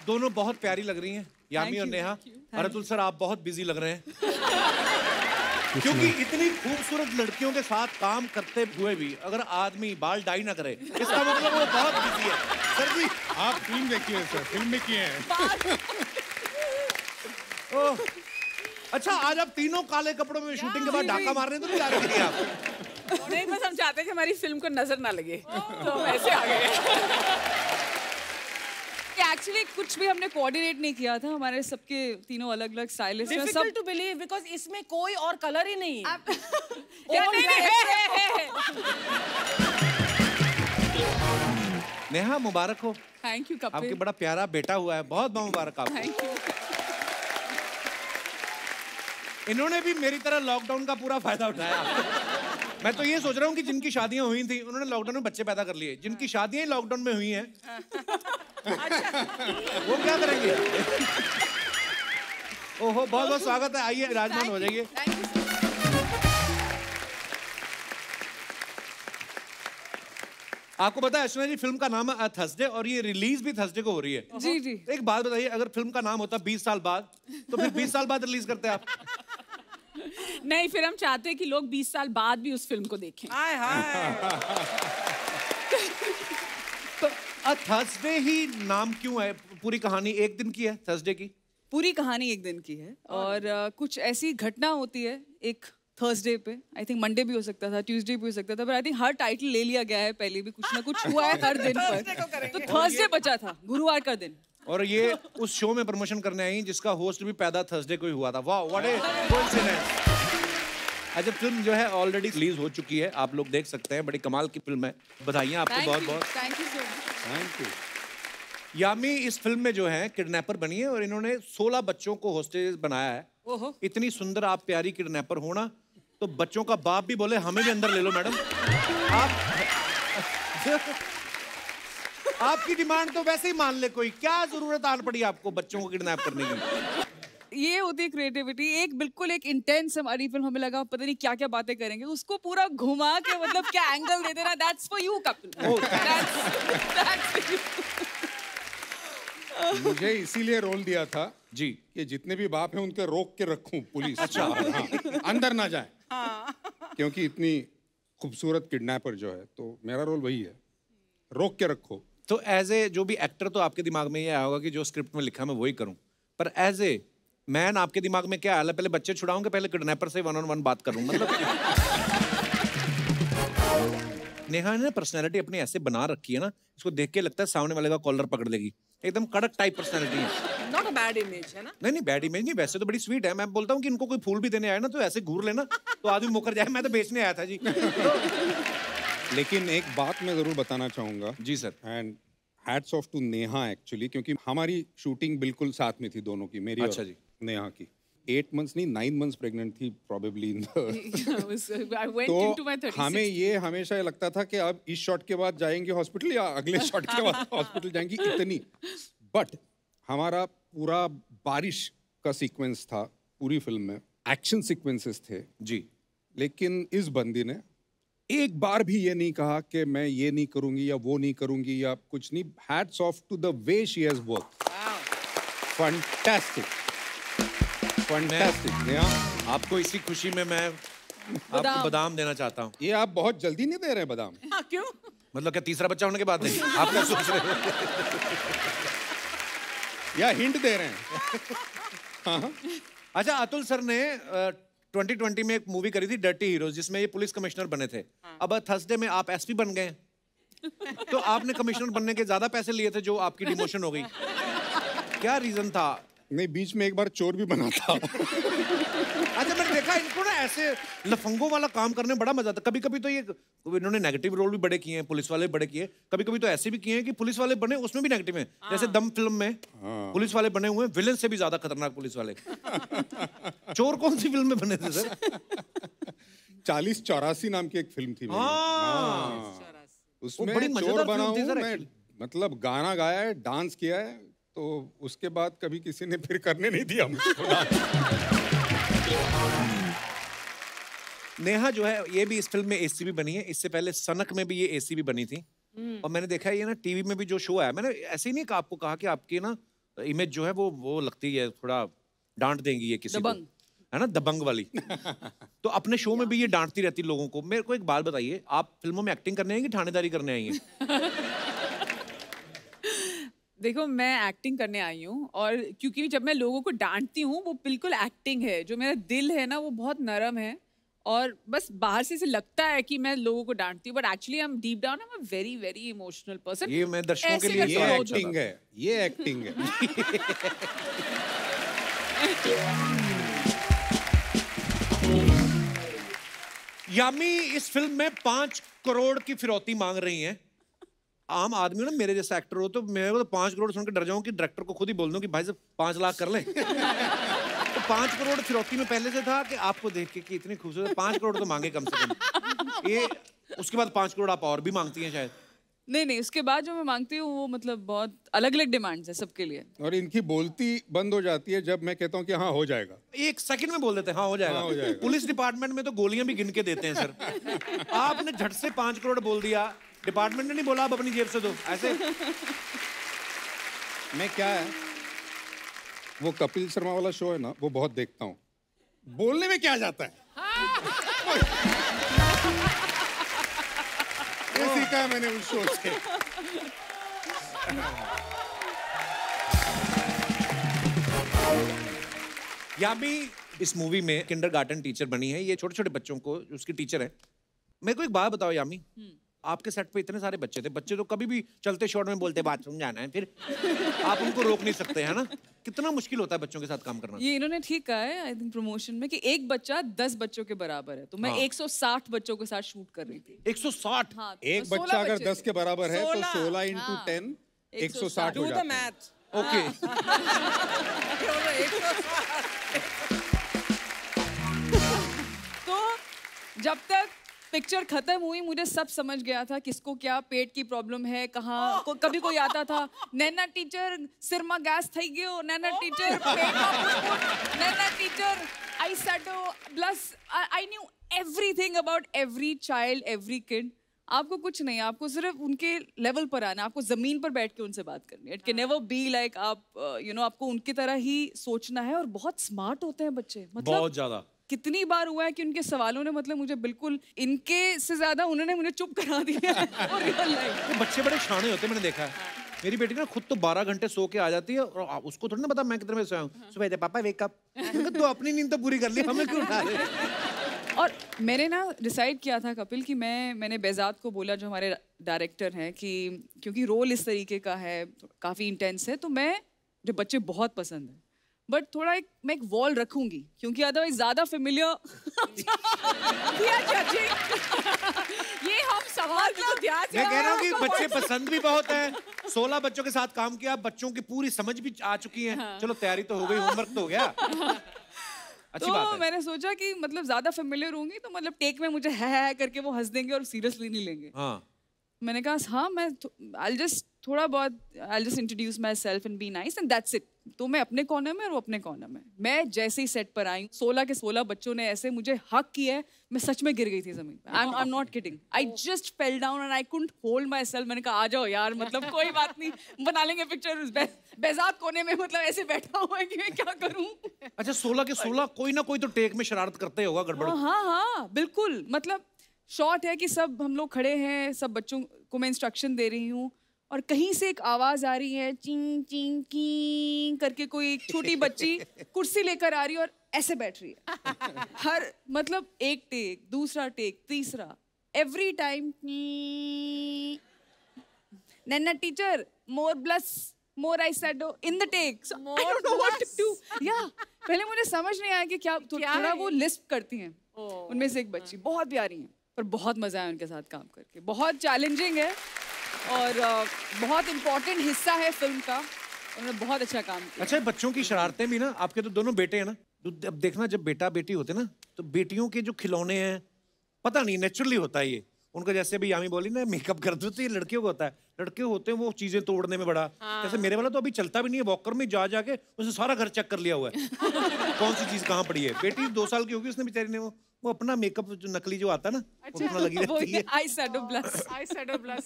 दोनों बहुत प्यारी लग रही हैं, यामी और नेहा। और अतुल सर आप बहुत बिजी लग रहे हैं क्योंकि इतनी खूबसूरत लड़कियों के साथ काम करते हुए भी अगर आदमी बाल डाई ना करे इसका मतलब वो बहुत बिजी है। सर जी आप फिल्म देखिए सर, फिल्म में किए हैं। ओह, अच्छा आज आप तीनों काले कपड़ों में शूटिंग के बाद ढाका मारने तो नहीं जा रहे थे आप? नहीं, बस हम चाहते हैं कि हमारी फिल्म को नजर ना लगे, तो हम ऐसे आ गए। एक्चुअली कुछ भी हमने कोऑर्डिनेट नहीं किया था, हमारे सबके तीनों अलग अलग स्टाइलिस्ट हैं। डिफिकल्ट टू बिलीव बिकॉज़ इसमें कोई और कलर ही नहीं है। नेहा मुबारक हो। Thank you Kapil. आपके बड़ा प्यारा बेटा हुआ है, बहुत बहुत मुबारक आपको। Thank you. इन्होंने भी मेरी तरह लॉकडाउन का पूरा फायदा उठाया। मैं तो ये सोच रहा हूँ कि जिनकी शादियां हुई थी उन्होंने लॉकडाउन में बच्चे पैदा कर लिए, जिनकी शादियां ही लॉकडाउन में हुई हैं वो क्या करेंगे? ओहो, बहुत बहुत स्वागत है, आइए विराजमान हो जाइए। आपको पता है ऐश्वर्या जी फिल्म का नाम है थर्सडे और ये रिलीज भी थर्सडे को हो रही है। जी जी। एक बात बताइए, अगर फिल्म का नाम होता 20 साल बाद तो फिर 20 साल बाद रिलीज करते आप? नहीं, फिर हम चाहते हैं कि लोग 20 साल बाद भी उस फिल्म को देखें। हाय हाय। तो थर्सडे ही नाम क्यों है? पूरी कहानी एक दिन की है थर्सडे की? पूरी कहानी एक दिन की है और कुछ ऐसी घटना होती है एक थर्सडे पे। आई थिंक मंडे भी हो सकता था, ट्यूसडे भी हो सकता था, पर आई थिंक हर टाइटल ले लिया गया है पहले भी। कुछ ना कुछ हुआ है हर दिन पर, तो थर्सडे बचा था, गुरुवार का दिन। और ये उस शो में प्रमोशन करने आई जिसका होस्ट भी पैदा थर्सडे को ही हुआ था। वाह, व्हाट ए कोइंसिडेंस। अच्छा, फिल्म जो है ऑलरेडी रिलीज हो चुकी है, आप लोग देख सकते हैं, बड़ी कमाल की फिल्म है। बधाइयाँ आपको बहुत बहुत। Thank you so much. Thank you. Yami इस फिल्म में जो है किडनैपर बनी है और इन्होंने 16 बच्चों को हॉस्टेज बनाया है। इतनी सुंदर आप प्यारी किडनैपर होना तो बच्चों का बाप भी बोले हमें भी अंदर ले लो मैडम। आपकी डिमांड तो वैसे ही मान ले कोई, क्या जरूरत आन पड़ी आपको बच्चों को किडनैप करने की? ये होती है क्रिएटिविटी। एक बिल्कुल एक इंटेंस हमारी फिल्म, हमें लगा पता नहीं क्या क्या बातें करेंगे, उसको पूरा घुमा के मतलब क्या एंगल दे देना, दैट्स फॉर यू कपिल। मुझे इसीलिए रोल दिया था जी कि जितने भी बाप हैं उनके रोक के रखूं पुलिस। अच्छा हाँ, अंदर ना जाए क्योंकि इतनी खूबसूरत किडनैपर जो है, तो मेरा रोल वही है, रोक के रखो। तो एज ए जो भी एक्टर तो आपके दिमाग में ये आया होगा कि जो स्क्रिप्ट में लिखा मैं वही करूं, पर एज ए मैन आपके दिमाग में क्या आया? पहले बच्चे छुड़ाऊंगे, पहले किडनैपर से 1-on-1 बात करूं, मतलब नेहा ने पर्सनैलिटी अपनी ऐसे बना रखी है ना, इसको देख के लगता है सामने वाले का कॉलर पकड़ लेगी। एकदम कड़क टाइप पर्सनैलिटी है। नॉट अ बैड इमेज है ना? नहीं, बैड इमेज नहीं, वैसे तो बड़ी स्वीट है। मैं बोलता हूँ कि इनको कोई फूल भी देने आया ना तो ऐसे घूर लेना तो आदमी मुकर जाए। मैं तो बेचने आया था जी। लेकिन एक बात मैं जरूर बताना चाहूंगा। जी sir. And hats off to Neha actually, क्योंकि हमारी शूटिंग बिल्कुल साथ में थी दोनों की, मेरी अच्छा और जी। नेहा की। 8 months नहीं 9 months प्रेग्नेंट थी probably in the तो हमें ये हमेशा ये लगता था कि अब इस शॉट के बाद जाएंगे हॉस्पिटल या अगले शॉट के बाद हॉस्पिटल जाएंगी, इतनी। बट हमारा पूरा बारिश का सीक्वेंस था पूरी फिल्म में, एक्शन सीक्वेंसेस थे जी, लेकिन इस बंदी ने एक बार भी ये नहीं कहा कि मैं ये नहीं करूंगी या वो नहीं करूंगी या कुछ नहीं। Hats off to the way she has worked. Fantastic fantastic. आपको इसी खुशी में मैं आपको बादाम देना चाहता हूँ। ये आप बहुत जल्दी नहीं दे रहे बादाम? क्यों? मतलब क्या तीसरा बच्चा होने के बाद नहीं? आप क्या सोच रहे हो? या हिंट दे रहे हैं? हाँ। अच्छा, अतुल सर ने 2020 में एक मूवी करी थी डर्टी हीरोज, जिसमें ये पुलिस कमिश्नर बने थे। अब थर्सडे में आप एसपी बन गए, तो आपने कमिश्नर बनने के ज्यादा पैसे लिए थे जो आपकी डिमोशन हो गई, क्या रीजन था? नहीं, बीच में एक बार चोर भी बना था। अच्छा, मैंने देखा इनको ना ऐसे लफंगों वाला काम करने में बड़ा मजा आता। कभी कभी तो ये इन्होंने नेगेटिव रोल भी बड़े किए हैं, पुलिस वाले बड़े किए, कभी कभी तो ऐसे भी किए हैं कि पुलिस वाले बने उसमें भी नेगेटिव हैं। जैसे दम फिल्म में पुलिस वाले बने हुए विलेन से भी ज्यादा खतरनाक पुलिस वाले। चोर कौन सी फिल्म में बने थे सर? 4084 नाम की एक फिल्म थी मेरी। उसमें बड़ी चोर बना हूं मजेदार मैं, मतलब गाना गाया है, डांस किया है, तो उसके बाद कभी किसी ने फिर करने नहीं दिया मुझको। नेहा जो है ये भी इस फिल्म में एसीपी बनी है, इससे पहले सनक में भी ये एसीपी बनी थी। और मैंने देखा है ये ना टीवी में भी जो शो है, मैंने ऐसे ही नहीं आपको कहा कि आपकी ना इमेज जो है वो लगती है थोड़ा डांट देंगी ये किसी को, दबंग। है ना, दबंग वाली। तो अपने शो में भी ये डांटती रहती लोगों को। मेरे को एक बात बताइए, आप फिल्मों में एक्टिंग करने आएंगे, थानेदारी करने आई हैं? देखो, मैं एक्टिंग करने आई हूँ, और क्योंकि जब मैं लोगों को डांटती हूँ वो बिल्कुल एक्टिंग है। जो मेरा दिल है ना वो बहुत नरम है, और बस बाहर से लगता है कि मैं लोगों को डांटती हूँ, but actually I am deep down I am a very very emotional person. ये मैं दर्शकों के लिए ये एक्टिंग है, ये एक्टिंग है। यामी इस फिल्म में 5 करोड़ की फिरौती मांग रही हैं। आम आदमी हो ना, मेरे जैसा एक्टर हो, तो मेरे को तो 5 करोड़ सुन के डर जाऊं कि डायरेक्टर को खुद ही बोल दूं कि भाई साहब 5 लाख कर लें। तो 5 करोड़ फिरौती में पहले से था कि आपको देख के कि इतनी खूबसूरत, 5 करोड़ तो मांगे कम से कम। ये उसके बाद 5 करोड़ आप और भी मांगती हैं शायद? नहीं, उसके बाद जो मैं मांगती हूँ वो मतलब बहुत अलग अलग डिमांड्स है सबके लिए। और इनकी बोलती बंद हो जाती है जब मैं कहता हूँ कि हाँ हो जाएगा। 1 सेकंड में बोल देते हैं हाँ हो जाएगा। हाँ, हो जाएगा। पुलिस डिपार्टमेंट में तो गोलियां भी गिन के देते हैं सर। आपने झट से 5 करोड़ बोल दिया, डिपार्टमेंट ने नहीं बोला आप अपनी जेब से दो, ऐसे? मैं क्या है, वो कपिल शर्मा वाला शो है ना, वो बहुत देखता हूँ। बोलने में क्या जाता है, ये सीखा है मैंने उस शो से। यामी इस मूवी में किंडरगार्टन टीचर बनी है। ये छोटे छोटे बच्चों को उसकी टीचर है। मेरे को एक बात बताओ यामी, आपके सेट पे इतने सारे बच्चे थे, बच्चे तो कभी भी चलते शॉट में बोलते बाथरूम जाना है, फिर आप उनको रोक नहीं सकते, है ना? कितना मुश्किल होता है बच्चों के साथ काम करना। ये इन्होंने ठीक कहा है आई थिंक प्रमोशन में कि एक बच्चा 10 बच्चों के बराबर है, तो मैं 160 बच्चों के साथ शूट कर रही थी। 160? हाँ, एक तो बच्चा 16 अगर बच्चे 10 थे। के बराबर है तो 16 16 इंटू हाँ। 10 160 हो Do the जाता है। math. ओके। तो जब तक पिक्चर खत्म हुई मुझे सब समझ गया था किसको क्या पेट की प्रॉब्लम है, कहाँ कभी कोई आता था, नैना टीचर सिर में गैस थई गयो, नैना टीचर पेट में Naina teacher I shadow plus I knew everything about every child every kid. आपको कुछ नहीं, आपको सिर्फ उनके लेवल पर आना, आपको जमीन पर बैठ के उनसे बात करनी है। It can never be like आप आपको उनकी तरह ही सोचना है। और बहुत स्मार्ट होते हैं बच्चे, मतलब बहुत ज्यादा। कितनी बार हुआ है कि उनके सवालों ने मतलब मुझे बिल्कुल इनके से ज्यादा उन्होंने मुझे चुप करा दिया है। और रियल लाइफ ये बच्चे बड़े शाणे होते हैं, मैंने देखा है। मेरी बेटी ना खुद तो 12 घंटे सो के आ जाती है, और उसको थोड़ी ना पता मैं कितने बजे सोया हूँ। सुबह पापा वेक अप, तो अपनी नींद तो पूरी कर ली, हमें क्यों उठा रहे? और मैंने ना डिसाइड किया था कपिल कि मैंने बेजाद को बोला जो हमारे डायरेक्टर हैं कि क्योंकि रोल इस तरीके का है, काफ़ी इंटेंस है, तो मुझे बच्चे बहुत पसंद है, बट थोड़ा मैं एक वॉल रखूंगी क्योंकि अदरवाइज ज़्यादा फेमिलियर ये हम सवाल को ध्यान से मैं कह रहा हूँ कि बच्चे पसंद भी बहुत है। 16 बच्चों के साथ काम किया, बच्चों की पूरी समझ भी आ चुकी है। चलो तैयारी तो हो गई, होमवर्क तो हो गया। अच्छी तो बात है। मैंने सोचा कि मतलब ज्यादा फेमिलियर होंगी तो मतलब टेक में मुझे है करके वो हंस देंगे और सीरियसली नहीं लेंगे। हाँ। मैंने कहा हाँ मैं I'll just introduce myself and be nice and that's it। तो मैं अपने कॉर्नर में और वो अपने कॉर्नर में। मैं जैसे ही सेट पर आई 16 के 16 बच्चों ने ऐसे मुझे हक किया है, मैं सच में गिर गई थी जमीन पे। I'm not kidding। I just fell down and I couldn't hold myself। मैंने कहा आ जाओ यार, मतलब कोई बात नहीं, बना लेंगे पिक्चर। बेजाद कोने में मतलब ऐसे बैठा हुआ है कि मैं क्या करूं। अच्छा 16 के 16 कोई ना कोई तो टेक में शरारत करते होगा, गड़बड़। हाँ बिल्कुल। मतलब शॉट है कि सब हम लोग खड़े हैं, सब बच्चों को मैं इंस्ट्रक्शन दे रही हूँ और कहीं से एक आवाज आ रही है चिंग चिंग की करके, कोई एक छोटी बच्ची कुर्सी लेकर आ रही है और ऐसे बैठ रही है। हर मतलब एक टेक, दूसरा टेक, तीसरा, every time Naina teacher more blush more eye shadow in the take. I don't know what to do. या पहले मुझे समझ नहीं आया कि क्या थोड़ा वो लिस्प करती हैं। उनमें से एक बच्ची बहुत प्यारी है, पर बहुत मजा आया उनके साथ काम करके। बहुत चैलेंजिंग है और बहुत इम्पोर्टेंट हिस्सा है फिल्म का। उन्होंने बहुत अच्छा काम किया। अच्छा बच्चों की शरारतें भी ना, आपके तो दोनों बेटे हैं ना, तो अब देखना जब बेटा बेटी होते ना तो बेटियों के जो खिलौने हैं, पता नहीं नेचुरली होता है ये उनका। जैसे अभी यामी बोली ना मेकअप कर दो, तो ये लड़कियों को होता है। लड़के होते हैं वो चीजें तोड़ने में बड़ा। जैसे मेरे वाला तो अभी चलता भी नहीं है, वॉकर में जा जाके उसने सारा घर चेक कर लिया हुआ है कौन सी चीज कहाँ पड़ी है। बेटी 2 साल की होगी, उसने बेचारी ने वो अपना मेकअप जो नकली जो आता है ना, वो अपना लगी रहती है। Eye shadow blush. Eye shadow blush.